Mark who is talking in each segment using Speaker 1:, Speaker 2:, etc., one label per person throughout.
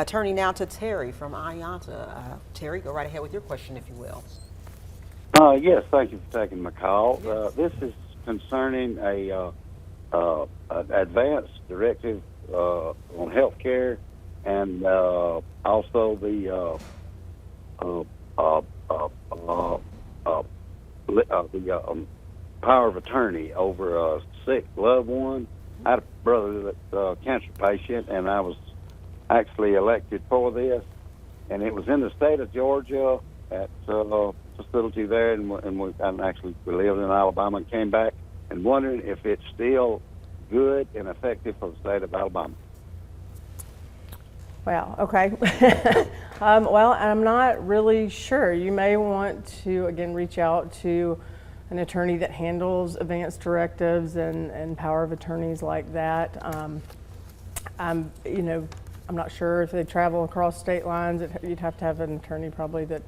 Speaker 1: Turning now to Terry from IATA. Terry, go right ahead with your question, if you will.
Speaker 2: Yes, thank you for taking my call.
Speaker 1: Yes.
Speaker 2: This is concerning an advanced directive on health care and also the power of attorney over a sick loved one. I had a brother that's a cancer patient, and I was actually elected for this, and it was in the state of Georgia at facility there, and we lived in Alabama and came back, and wondering if it's still good and effective for the state of Alabama.
Speaker 3: Wow, okay. Well, I'm not really sure. You may want to, again, reach out to an attorney that handles advanced directives and power of attorneys like that. I'm not sure if they travel across state lines. You'd have to have an attorney probably that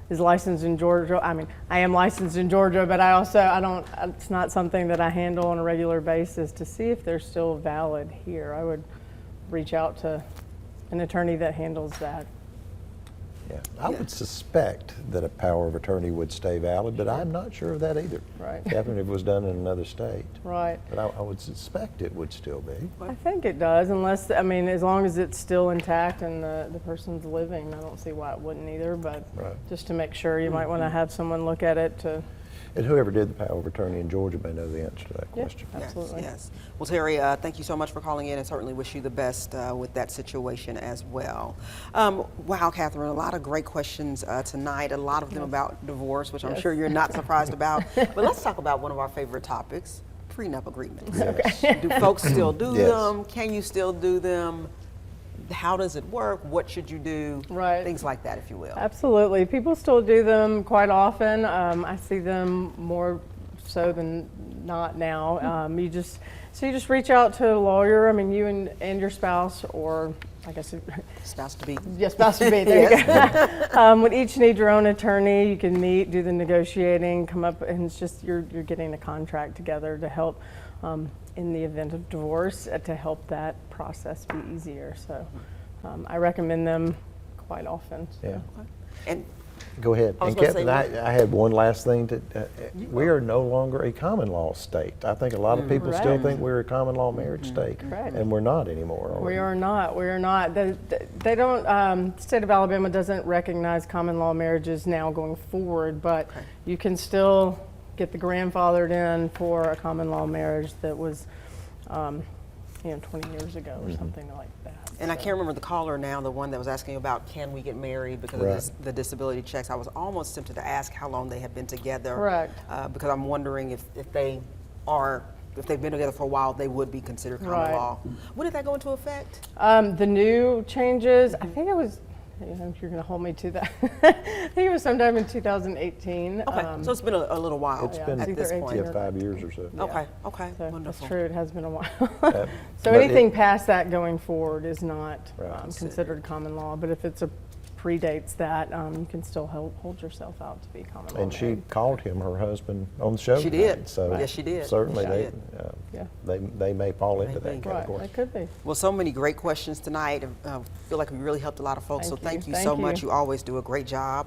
Speaker 3: is licensed in Georgia. I mean, I am licensed in Georgia, but it's not something that I handle on a regular basis to see if they're still valid here. I would reach out to an attorney that handles that.
Speaker 4: Yeah, I would suspect that a power of attorney would stay valid, but I'm not sure of that either.
Speaker 3: Right.
Speaker 4: Even if it was done in another state.
Speaker 3: Right.
Speaker 4: But I would suspect it would still be.
Speaker 3: I think it does, as long as it's still intact and the person's living, I don't see why it wouldn't either, but
Speaker 4: Right.
Speaker 3: just to make sure, you might want to have someone look at it to.
Speaker 4: And whoever did the power of attorney in Georgia may know the answer to that
Speaker 3: Yeah,
Speaker 4: question.
Speaker 3: absolutely.
Speaker 1: Yes. Well, Terry, thank you so much for calling in, and certainly wish you the best with that situation as well. Wow, Kathryn, a lot of great questions tonight, a lot of them about divorce, which I'm sure you're not surprised about. But let's talk about one of our favorite topics, prenup agreements.
Speaker 3: Okay.
Speaker 1: Do folks still do
Speaker 4: Yes.
Speaker 1: them? Can you still do them? How does it work? What should you do?
Speaker 3: Right.
Speaker 1: Things like that, if you will.
Speaker 3: Absolutely. People still do them quite often. I see them more so than not now. You just reach out to a lawyer. I mean, you and your spouse, or I guess
Speaker 1: Spouse to be.
Speaker 3: yes, spouse to be. There you go. Would each need your own attorney. You can meet, do the negotiating, come up, and it's just you're getting a contract together to help. In the event of divorce, to help that process be easier. So I recommend them quite often. So.
Speaker 4: Yeah.
Speaker 1: And
Speaker 4: Go ahead.
Speaker 1: I was
Speaker 4: And
Speaker 1: gonna
Speaker 4: Kathryn,
Speaker 1: say-
Speaker 4: I had one last thing to. We are no longer a common law state. I think a lot of people still
Speaker 3: Correct.
Speaker 4: think we're a common law marriage state,
Speaker 3: Correct.
Speaker 4: and we're not anymore.
Speaker 3: We are not. We are not. They don't. The state of Alabama doesn't recognize common law marriages now going forward, but you can still get the grandfathered in for a common law marriage that was, 20 years ago or something like that.
Speaker 1: I can't remember the caller now, the one that was asking about can we get married because
Speaker 4: Right.
Speaker 1: of the disability checks. I was almost tempted to ask how long they have been together.
Speaker 3: Correct.
Speaker 1: Because I'm wondering if they've been together for a while, they would be considered common
Speaker 3: Right.
Speaker 1: law. When did that go into effect?
Speaker 3: The new changes, I think it was. You're going to hold me to that. I think it was sometime in 2018.
Speaker 1: Okay, so it's been a little while
Speaker 4: It's
Speaker 3: Yeah,
Speaker 4: been
Speaker 1: at this
Speaker 3: either
Speaker 1: point.
Speaker 4: 5 years or so.
Speaker 1: Okay,
Speaker 3: So
Speaker 1: wonderful.
Speaker 3: that's true. It has been a while.
Speaker 4: But
Speaker 3: So anything past that going forward is not
Speaker 4: Right.
Speaker 3: considered common law. But if it's predates that, you can still hold yourself out to be common law.
Speaker 4: And she
Speaker 3: married.
Speaker 4: called him her husband on the show.
Speaker 1: She
Speaker 4: tonight,
Speaker 1: did.
Speaker 4: So
Speaker 1: Yes, she did.
Speaker 4: Certainly
Speaker 1: She
Speaker 4: they,
Speaker 1: did.
Speaker 3: Yeah.
Speaker 4: they may fall into
Speaker 1: Maybe.
Speaker 4: that
Speaker 3: Right,
Speaker 4: category.
Speaker 3: it could be.
Speaker 1: Well, so many great questions tonight. I feel like we really helped a lot of folks.
Speaker 3: Thank
Speaker 1: So thank
Speaker 3: you.
Speaker 1: you so
Speaker 3: Thank
Speaker 1: much.
Speaker 3: you.
Speaker 1: You always do a great job.